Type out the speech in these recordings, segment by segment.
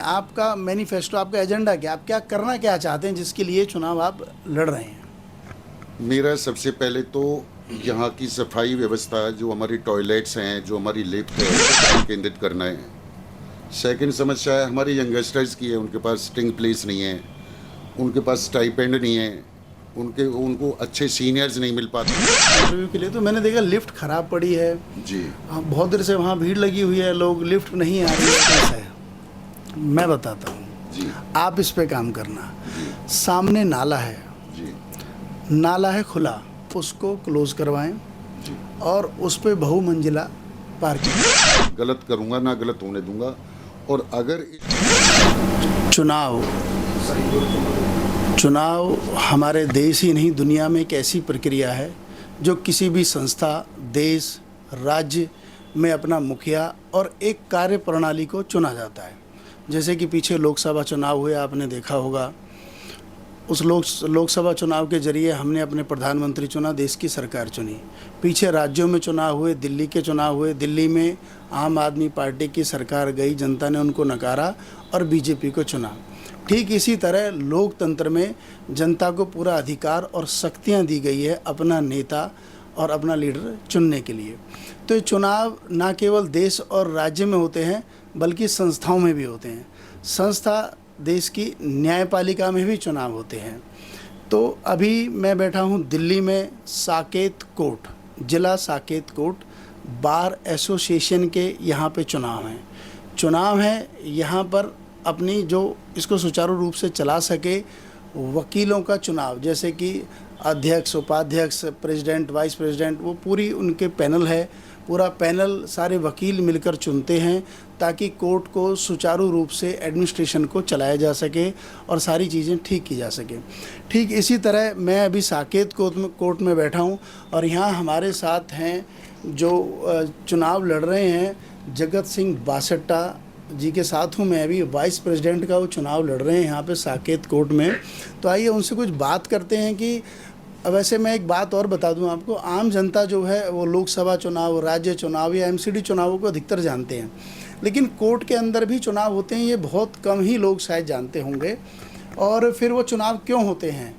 आपका मैनिफेस्टो, आपका एजेंडा क्या, आप क्या करना क्या चाहते हैं जिसके लिए चुनाव आप लड़ रहे हैं? मेरा सबसे पहले तो यहाँ की सफाई व्यवस्था, जो हमारी टॉयलेट्स हैं, जो हमारी लिफ्ट है, उस पर ध्यान केंद्रित करना है। सेकंड समस्या है हमारे यंगस्टर्स की है, उनके पास स्टिंग प्लेस नहीं है, उनके पास स्टाइपेंड नहीं है, उनको अच्छे सीनियर्स नहीं मिल पाते। इंटरव्यू के लिए तो मैंने देखा लिफ्ट खराब पड़ी है। जी बहुत देर से वहाँ भीड़ लगी हुई है, लोग लिफ्ट नहीं आ रही है, कैसा है? मैं बताता हूँ, जी आप इस पे काम करना। जी सामने नाला है, जी नाला है खुला, उसको क्लोज करवाएं जी। और उस पे बहुमंजिला पार्किंग। गलत करूँगा ना, गलत होने दूंगा। और अगर चुनाव चुनाव हमारे देश ही नहीं दुनिया में एक ऐसी प्रक्रिया है जो किसी भी संस्था, देश, राज्य में अपना मुखिया और एक कार्य प्रणाली को चुना जाता है। जैसे कि पीछे लोकसभा चुनाव हुए, आपने देखा होगा। उस लोकसभा चुनाव के जरिए हमने अपने प्रधानमंत्री चुना, देश की सरकार चुनी। पीछे राज्यों में चुनाव हुए, दिल्ली के चुनाव हुए, दिल्ली में आम आदमी पार्टी की सरकार गई, जनता ने उनको नकारा और बीजेपी को चुना। ठीक इसी तरह लोकतंत्र में जनता को पूरा अधिकार और शक्तियां दी गई है अपना नेता और अपना लीडर चुनने के लिए। तो ये चुनाव ना केवल देश और राज्य में होते हैं बल्कि संस्थाओं में भी होते हैं। संस्था, देश की न्यायपालिका में भी चुनाव होते हैं। तो अभी मैं बैठा हूँ दिल्ली में साकेत कोर्ट, जिला साकेत कोर्ट बार एसोसिएशन के यहाँ पे चुनाव है यहाँ पर अपनी जो इसको सुचारू रूप से चला सके वकीलों का चुनाव, जैसे कि अध्यक्ष, उपाध्यक्ष, प्रेसिडेंट, वाइस प्रेसिडेंट, वो पूरी उनके पैनल है। पूरा पैनल सारे वकील मिलकर चुनते हैं ताकि कोर्ट को सुचारू रूप से एडमिनिस्ट्रेशन को चलाया जा सके और सारी चीज़ें ठीक की जा सके। ठीक इसी तरह मैं अभी साकेत कोर्ट में बैठा हूँ और यहाँ हमारे साथ हैं जो चुनाव लड़ रहे हैं, जगत सिंह बासट्टा जी के साथ हूँ मैं। अभी वाइस प्रेसिडेंट का वो चुनाव लड़ रहे हैं यहाँ पे साकेत कोर्ट में। तो आइए उनसे कुछ बात करते हैं कि वैसे मैं एक बात और बता दूं आपको, आम जनता जो है वो लोकसभा चुनाव, राज्य चुनाव या एमसीडी चुनावों को अधिकतर जानते हैं, लेकिन कोर्ट के अंदर भी चुनाव होते हैं, ये बहुत कम ही लोग शायद जानते होंगे। और फिर वो चुनाव क्यों होते हैं,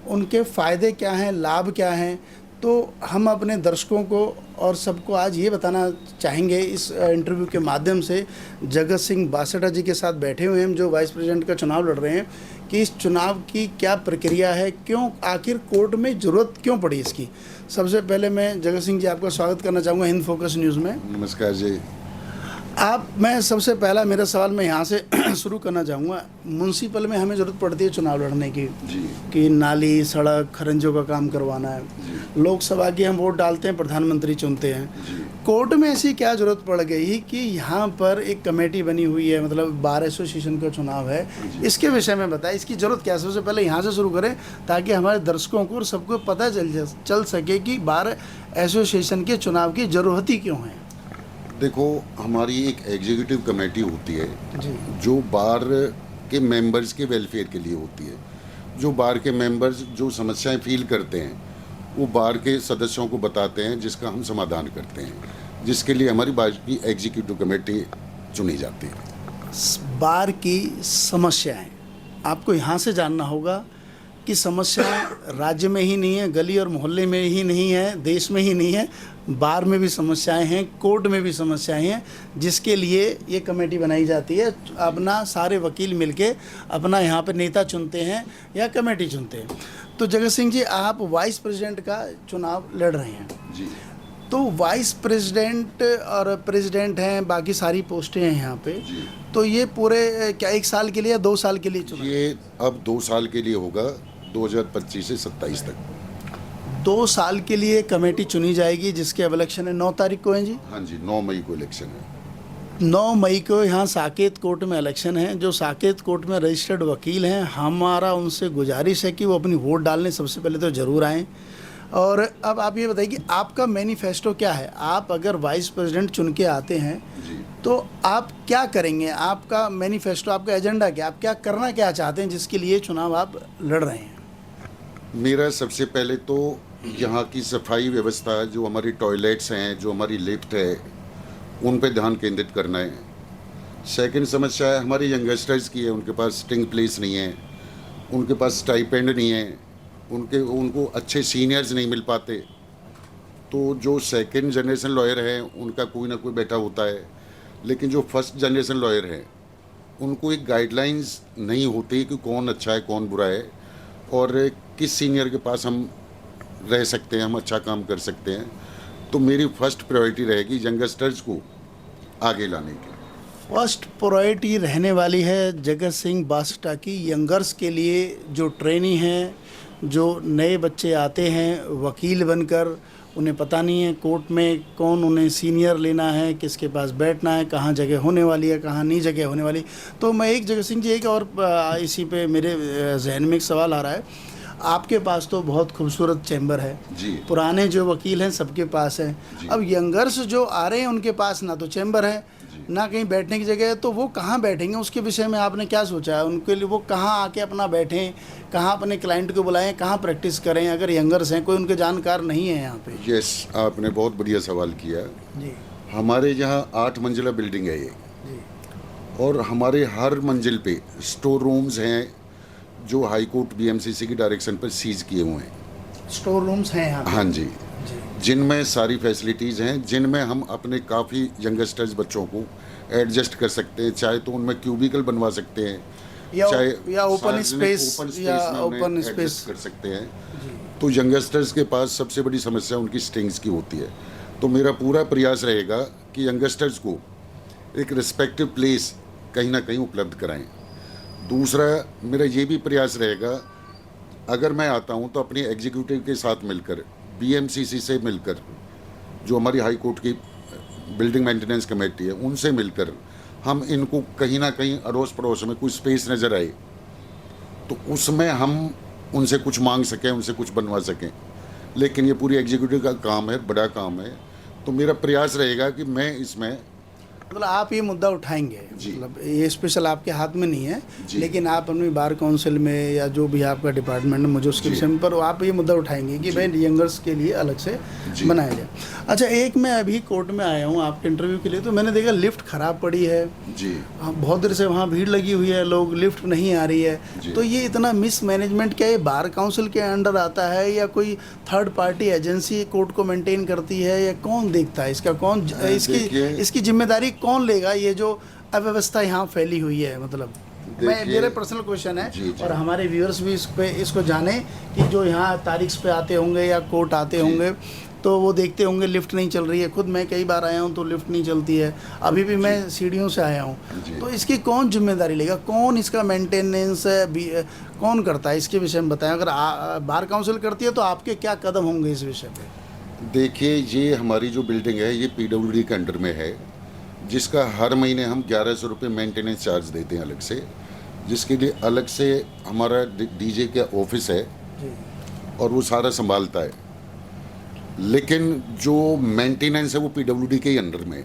उनके फ़ायदे क्या हैं, लाभ क्या हैं, तो हम अपने दर्शकों को और सबको आज ये बताना चाहेंगे इस इंटरव्यू के माध्यम से। जगत सिंह बासटा जी के साथ बैठे हुए हैं जो वाइस प्रेसिडेंट का चुनाव लड़ रहे हैं, कि इस चुनाव की क्या प्रक्रिया है, क्यों आखिर कोर्ट में ज़रूरत क्यों पड़ी इसकी। सबसे पहले मैं जगत सिंह जी आपका स्वागत करना चाहूँगा हिंद फोकस न्यूज़ में। नमस्कार जी। मैं सबसे पहला मेरा सवाल मैं यहाँ से शुरू करना चाहूँगा। म्यूनसिपल में हमें ज़रूरत पड़ती है चुनाव लड़ने की जी कि नाली, सड़क, खरंजों का काम करवाना है। लोकसभा की हम वोट डालते हैं, प्रधानमंत्री चुनते हैं। कोर्ट में ऐसी क्या ज़रूरत पड़ गई कि यहाँ पर एक कमेटी बनी हुई है, मतलब बार एसोसिएशन का चुनाव है, इसके विषय में बताएं, इसकी ज़रूरत क्या है? सबसे पहले यहाँ से शुरू करें ताकि हमारे दर्शकों को और सबको पता चल सके कि बार एसोसिएशन के चुनाव की ज़रूरत ही क्यों है। देखो, हमारी एक एग्जीक्यूटिव कमेटी होती है जी जो बार के मेंबर्स के वेलफेयर के लिए होती है। जो बार के मेंबर्स जो समस्याएं फील करते हैं वो बार के सदस्यों को बताते हैं, जिसका हम समाधान करते हैं, जिसके लिए हमारी बार की एग्जीक्यूटिव कमेटी चुनी जाती है। बार की समस्याएं आपको यहाँ से जानना होगा कि समस्याएं राज्य में ही नहीं है, गली और मोहल्ले में ही नहीं है, देश में ही नहीं है, बार में भी समस्याएं हैं, कोर्ट में भी समस्याएं हैं, जिसके लिए ये कमेटी बनाई जाती है। अपना सारे वकील मिलके अपना यहाँ पे नेता चुनते हैं या कमेटी चुनते हैं। तो जगत सिंह जी, आप वाइस प्रेसिडेंट का चुनाव लड़ रहे हैं जी। तो वाइस प्रेसिडेंट और प्रेसिडेंट हैं, बाकी सारी पोस्टें हैं यहाँ पे। जी। तो ये पूरे क्या 1 साल के लिए या 2 साल के लिए चुनाव? ये अब 2 साल के लिए होगा, 2025 से 27 तक। 2 साल के लिए कमेटी चुनी जाएगी, जिसके अब इलेक्शन है 9 तारीख को है जी। हाँ जी, 9 मई को इलेक्शन है। 9 मई को यहाँ साकेत कोर्ट में इलेक्शन है। जो साकेत कोर्ट में रजिस्टर्ड वकील हैं, हमारा उनसे गुजारिश है कि वो अपनी वोट डालने सबसे पहले तो ज़रूर आएँ। और अब आप ये बताइए कि आपका मैनिफेस्टो क्या है? आप अगर वाइस प्रेसिडेंट चुन के आते हैं जी। तो आप क्या करेंगे? आपका मैनिफेस्टो, आपका एजेंडा क्या, आप क्या करना क्या चाहते हैं जिसके लिए चुनाव आप लड़ रहे हैं? मेरा सबसे पहले तो यहाँ की सफाई व्यवस्था, जो हमारी टॉयलेट्स हैं, जो हमारी लिफ्ट है, उन पे ध्यान केंद्रित करना है। सेकंड समस्या है हमारे यंगस्टर्स की है, उनके पास स्टिंग प्लेस नहीं है, उनके पास स्टाइपेंड नहीं है, उनको अच्छे सीनियर्स नहीं मिल पाते। तो जो सेकंड जनरेशन लॉयर हैं उनका कोई ना कोई बैठा होता है, लेकिन जो फर्स्ट जनरेशन लॉयर हैं उनको एक गाइडलाइंस नहीं होती कि कौन अच्छा है कौन बुरा है और किस सीनियर के पास हम रह सकते हैं, हम अच्छा काम कर सकते हैं। तो मेरी फर्स्ट प्रायोरिटी रहेगी यंगस्टर्स को आगे लाने की। फर्स्ट प्रायोरिटी रहने वाली है जगत सिंह बासटा की यंगर्स के लिए। जो ट्रेनी हैं, जो नए बच्चे आते हैं वकील बनकर, उन्हें पता नहीं है कोर्ट में कौन उन्हें सीनियर लेना है, किसके पास बैठना है, कहाँ जगह होने वाली है, कहाँ नहीं जगह होने वाली। तो मैं एक जगत सिंह जी एक और इसी पे मेरे जहन में एक सवाल आ रहा है। आपके पास तो बहुत खूबसूरत चैम्बर है जी। पुराने जो वकील हैं सबके पास है। अब यंगर्स जो आ रहे हैं उनके पास ना तो चैम्बर है ना कहीं बैठने की जगह है, तो वो कहाँ बैठेंगे? उसके विषय में आपने क्या सोचा है? उनके लिए वो कहाँ आके अपना बैठें, कहाँ अपने क्लाइंट को बुलाएं, कहाँ प्रैक्टिस करें अगर यंगर्स हैं, कोई उनके जानकार नहीं है यहाँ पे? यस, आपने बहुत बढ़िया सवाल किया। जी हमारे यहाँ 8 मंजिला बिल्डिंग है ये, जी और हमारे हर मंजिल पे स्टोर रूम्स हैं जो हाई कोर्ट बीएमसीसी की डायरेक्शन पर सीज किए हुए हैं। स्टोर रूम्स हैं यहाँ पे? हाँ जी, जी जिनमें सारी फैसिलिटीज़ हैं, जिनमें हम अपने काफ़ी यंगस्टर्स बच्चों को एडजस्ट कर सकते हैं। चाहे तो उनमें क्यूबिकल बनवा सकते हैं, या ओपन स्पेस या ओपन एडजस्ट स्पेस। कर सकते हैं। तो यंगस्टर्स के पास सबसे बड़ी समस्या उनकी स्टिंग्स की होती है। तो मेरा पूरा प्रयास रहेगा कि यंगस्टर्स को एक रिस्पेक्टिव प्लेस कहीं ना कहीं उपलब्ध कराएं। दूसरा मेरा ये भी प्रयास रहेगा, अगर मैं आता हूँ तो अपनी एग्जीक्यूटिव के साथ मिलकर, बीएमसीसी से मिलकर, जो हमारी हाई कोर्ट की बिल्डिंग मेंटेनेंस कमेटी है उनसे मिलकर हम इनको कहीं ना कहीं अड़ोस पड़ोस में कोई स्पेस नज़र आए तो उसमें हम उनसे कुछ मांग सकें, उनसे कुछ बनवा सकें। लेकिन ये पूरी एग्जीक्यूटिव का काम है, बड़ा काम है। तो मेरा प्रयास रहेगा कि मैं इसमें मतलब आप ये मुद्दा उठाएंगे, जी। मतलब ये स्पेशल आपके हाथ में नहीं है, जी। लेकिन आप अपनी बार काउंसिल में या जो भी आपका डिपार्टमेंट है मुझे उसके जी। विषय में पर आप ये मुद्दा उठाएंगे कि भाई यंगर्स के लिए अलग से जी। बनाया जाए। अच्छा, एक मैं अभी कोर्ट में आया हूँ आपके इंटरव्यू के लिए, तो मैंने देखा लिफ्ट ख़राब पड़ी है। जी बहुत देर से वहाँ भीड़ लगी हुई है, लोग लिफ्ट नहीं आ रही है। जी। तो ये इतना मिस मैनेजमेंट क्या ये बार काउंसिल के अंडर आता है या कोई थर्ड पार्टी एजेंसी कोर्ट को मेंटेन करती है, या कौन देखता है इसका? कौन इसकी जिम्मेदारी कौन लेगा? ये जो अव्यवस्था यहाँ फैली हुई है, मतलब मैं मेरा पर्सनल क्वेश्चन है। जी, जी। और हमारे व्यूअर्स भी इसको जाने कि जो यहाँ तारीख पे आते होंगे या कोर्ट आते होंगे तो वो देखते होंगे लिफ्ट नहीं चल रही है। खुद मैं कई बार आया हूँ तो लिफ्ट नहीं चलती है, अभी भी मैं सीढ़ियों से आया हूँ। तो इसकी कौन जिम्मेदारी लेगा? कौन इसका मेंटेनेंस कौन करता है? इसके विषय में बताएं। अगर बार काउंसिल करती है तो आपके क्या कदम होंगे इस विषय पे? देखिए, ये हमारी जो बिल्डिंग है ये पीडब्ल्यूडी के अंडर में है, जिसका हर महीने हम 1100 रुपये मेंटेनेंस चार्ज देते हैं अलग से, जिसके लिए अलग से हमारा डीजे का ऑफिस है और वो सारा संभालता है। लेकिन जो मेंटेनेंस है वो पीडब्ल्यूडी के ही अंडर में है।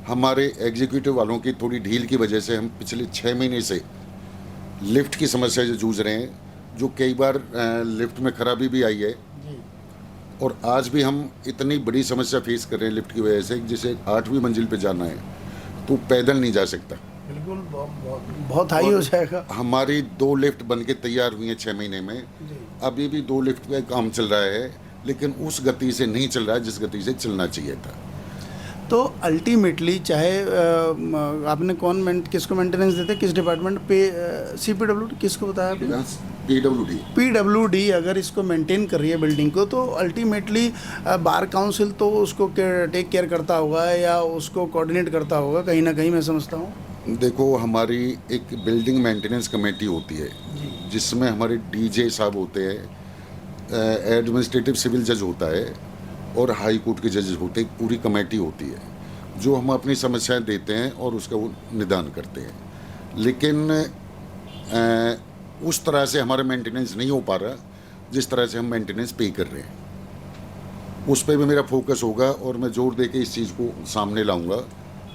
हमारे एग्जीक्यूटिव वालों की थोड़ी ढील की वजह से हम पिछले 6 महीने से लिफ्ट की समस्या से जूझ रहे हैं, जो कई बार लिफ्ट में खराबी भी आई है। और आज भी हम इतनी बड़ी समस्या फेस कर रहे हैं लिफ्ट की वजह से, जैसे 8वीं मंजिल पे जाना है तो पैदल नहीं जा सकता। बिल्कुल, बहुत हाई हो जाएगा। हमारी 2 लिफ्ट बन के तैयार हुई हैं 6 महीने में, अभी भी 2 लिफ्ट पे काम चल रहा है, लेकिन उस गति से नहीं चल रहा है जिस गति से चलना चाहिए था। तो अल्टीमेटली चाहे आपने किसको मेंटेनेंस देते, किस डिपार्टमेंट पे? CPWD किसको बताया आपने? PWD अगर इसको मेंटेन कर रही है बिल्डिंग को, तो अल्टीमेटली बार काउंसिल तो उसको टेक केयर करता होगा या उसको कोऑर्डिनेट करता होगा कहीं ना कहीं, मैं समझता हूँ। देखो, हमारी एक बिल्डिंग मेंटेनेंस कमेटी होती है जिसमें हमारे डीजे साहब होते हैं, एडमिनिस्ट्रेटिव सिविल जज होता है और हाई कोर्ट के जजेस होते हैं। पूरी कमेटी होती है जो हम अपनी समस्याएं देते हैं और उसका वो निदान करते हैं। लेकिन उस तरह से हमारा मेंटेनेंस नहीं हो पा रहा जिस तरह से हम मेंटेनेंस पे कर रहे हैं। उस पर भी मेरा फोकस होगा और मैं जोर दे के इस चीज़ को सामने लाऊंगा।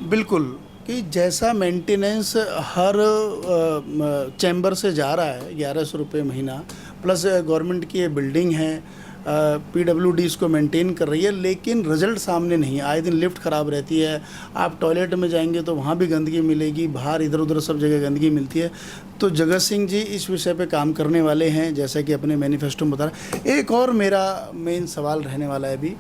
बिल्कुल, कि जैसा मेंटेनेंस हर चैम्बर से जा रहा है 1100 रुपये महीना, प्लस गवर्नमेंट की ये बिल्डिंग है, PWD इसको मेंटेन कर रही है, लेकिन रिजल्ट सामने नहीं। आए दिन लिफ्ट ख़राब रहती है, आप टॉयलेट में जाएंगे तो वहाँ भी गंदगी मिलेगी, बाहर इधर उधर सब जगह गंदगी मिलती है। तो जगत सिंह जी इस विषय पे काम करने वाले हैं, जैसा कि अपने मैनिफेस्टो में बता रहे। एक और मेरा मेन सवाल रहने वाला है अभी,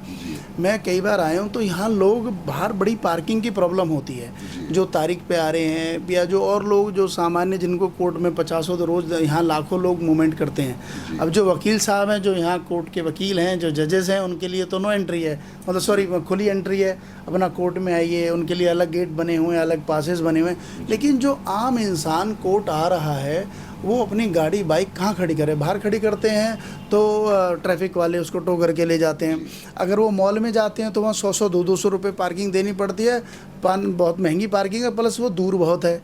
मैं कई बार आया हूँ तो यहाँ लोग बाहर बड़ी पार्किंग की प्रॉब्लम होती है, जो तारीख पे आ रहे हैं या जो और लोग जो सामान्य जिनको कोर्ट में 50 तो रोज़ यहाँ लाखों लोग मूवमेंट करते हैं। अब जो वकील साहब हैं, जो यहाँ कोर्ट के वकील हैं, जो जजेस हैं, उनके लिए तो नो एंट्री है, मतलब सॉरी खुली एंट्री है, अपना कोर्ट में आइए, उनके लिए अलग गेट बने हुए हैं, अलग पासेस बने हुए हैं। लेकिन जो आम इंसान कोर्ट आ रहा है वो अपनी गाड़ी बाइक कहाँ खड़ी करे? बाहर खड़ी करते हैं तो ट्रैफिक वाले उसको टो करके ले जाते हैं। अगर वो मॉल में जाते हैं तो वहाँ 100 200 रुपये पार्किंग देनी पड़ती है, बहुत महंगी पार्किंग है, प्लस वो दूर बहुत है।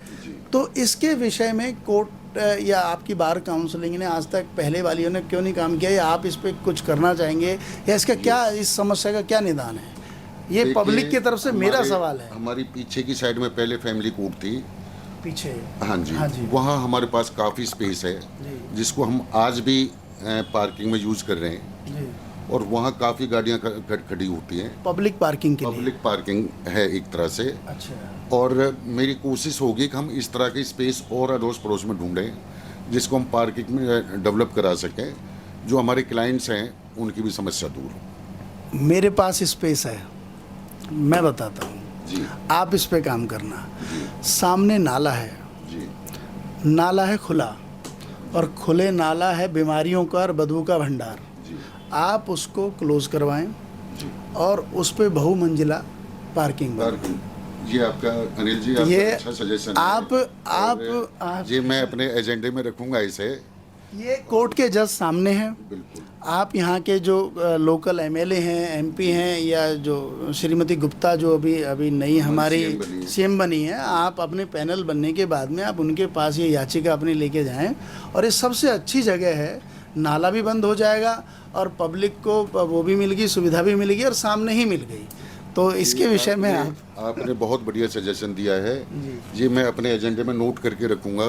तो इसके विषय में कोर्ट या आपकी बार काउंसलिंग ने आज तक पहले वालियों ने क्यों नहीं काम किया, या आप इस पर कुछ करना चाहेंगे, या इसका क्या, इस समस्या का क्या निदान है? ये पब्लिक की तरफ से मेरा सवाल है। हमारी पीछे की साइड में पहले फैमिली कोर्ट थी, पीछे। हाँ जी, वहाँ हमारे पास काफ़ी स्पेस है, जिसको हम आज भी पार्किंग में यूज़ कर रहे हैं, और वहाँ काफ़ी गाड़ियाँ खड़ी होती हैं, पब्लिक पार्किंग के लिए। पब्लिक पार्किंग है एक तरह से। अच्छा। और मेरी कोशिश होगी कि हम इस तरह की स्पेस और अड़ोस पड़ोस में ढूंढें, जिसको हम पार्किंग में डेवलप करा सकें, जो हमारे क्लाइंट्स हैं उनकी भी समस्या दूर हो। मेरे पास स्पेस है, मैं बताता हूँ जी, आप इस पे काम करना। सामने नाला है जी, नाला है खुला, और खुले नाला है बीमारियों का और बदबू का भंडार। जी, आप उसको क्लोज करवाएं जी, और उस पे बहुमंजिला पार्किंग बनाएं। पार्किंग। ये आपका अनिल जी, आपका ये अच्छा सजेशन आप है। आप ये मैं अपने एजेंडे में रखूंगा इसे। ये कोर्ट के जज सामने हैं। बिल्कुल। आप यहाँ के जो लोकल MLA हैं, MP हैं, या जो श्रीमती गुप्ता जो अभी नई हमारी CM बनी है, आप अपने पैनल बनने के बाद में आप उनके पास ये याचिका अपनी लेके जाएं। और ये सबसे अच्छी जगह है, नाला भी बंद हो जाएगा और पब्लिक को वो भी मिल गई, सुविधा भी मिल गई और सामने ही मिल गई। तो इसके विषय में आपने बहुत बढ़िया सजेशन दिया है जी, मैं अपने एजेंडे में नोट करके रखूँगा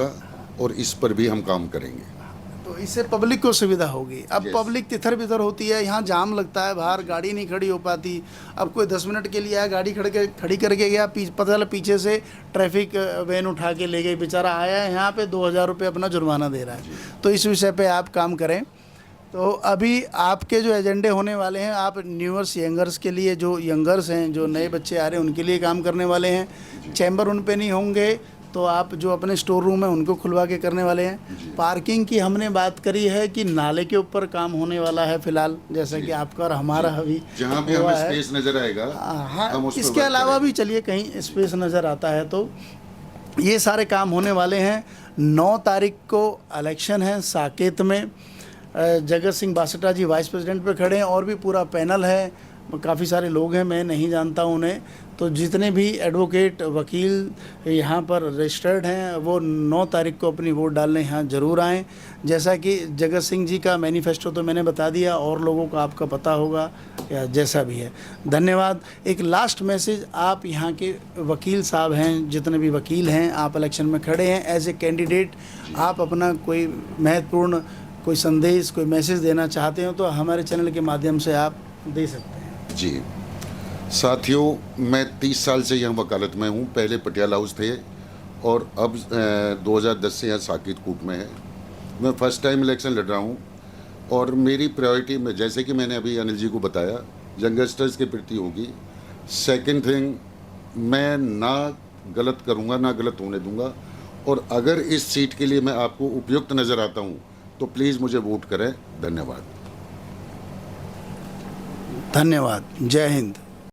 और इस पर भी हम काम करेंगे। तो इससे पब्लिक को सुविधा होगी। अब पब्लिक तितर बितर होती है, यहाँ जाम लगता है, बाहर गाड़ी नहीं खड़ी हो पाती। अब कोई 10 मिनट के लिए आया, गाड़ी खड़ी करके गया, पता चला पीछे से ट्रैफिक वैन उठा के ले गई, बेचारा आया है यहाँ पे 2000 रुपये अपना जुर्माना दे रहा है। तो इस विषय पे आप काम करें। तो अभी आपके जो एजेंडे होने वाले हैं, आप न्यूअर्स यंगर्स के लिए, जो यंगर्स हैं, जो नए बच्चे आ रहे हैं, उनके लिए काम करने वाले हैं। चैम्बर उन पे नहीं होंगे, तो आप जो अपने स्टोर रूम है उनको खुलवा के करने वाले हैं। पार्किंग की हमने बात करी है कि नाले के ऊपर काम होने वाला है फिलहाल, जैसा कि आपका और हमारा अभी जहाँ भी हमें स्पेस नज़र आएगा। हाँ, इसके अलावा भी चलिए कहीं स्पेस नज़र आता है तो ये सारे काम होने वाले हैं। 9 तारीख को इलेक्शन है साकेत में। जगत सिंह बासटा जी वाइस प्रेसिडेंट पे खड़े हैं, और भी पूरा पैनल है, काफ़ी सारे लोग हैं, मैं नहीं जानता उन्हें। तो जितने भी एडवोकेट वकील यहाँ पर रजिस्टर्ड हैं वो 9 तारीख को अपनी वोट डालने यहाँ ज़रूर आएँ। जैसा कि जगत सिंह जी का मैनिफेस्टो तो मैंने बता दिया, और लोगों को आपका पता होगा, या जैसा भी है। धन्यवाद। एक लास्ट मैसेज, आप यहाँ के वकील साहब हैं, जितने भी वकील हैं, आप इलेक्शन में खड़े हैं एज ए कैंडिडेट, आप अपना कोई महत्वपूर्ण कोई संदेश, कोई मैसेज देना चाहते हो तो हमारे चैनल के माध्यम से आप दे सकते हैं। जी साथियों, मैं 30 साल से यहाँ वकालत में हूँ। पहले पटियाला हाउस थे और अब 2010 से यहाँ साकेत कोर्ट में है। मैं फर्स्ट टाइम इलेक्शन लड़ रहा हूँ, और मेरी प्रायोरिटी में, जैसे कि मैंने अभी अनिल जी को बताया, यंगस्टर्स के प्रति होगी। सेकंड थिंग, मैं ना गलत करूँगा, ना गलत होने दूँगा, और अगर इस सीट के लिए मैं आपको उपयुक्त नज़र आता हूँ तो प्लीज़ मुझे वोट करें। धन्यवाद। धन्यवाद। जय हिंद।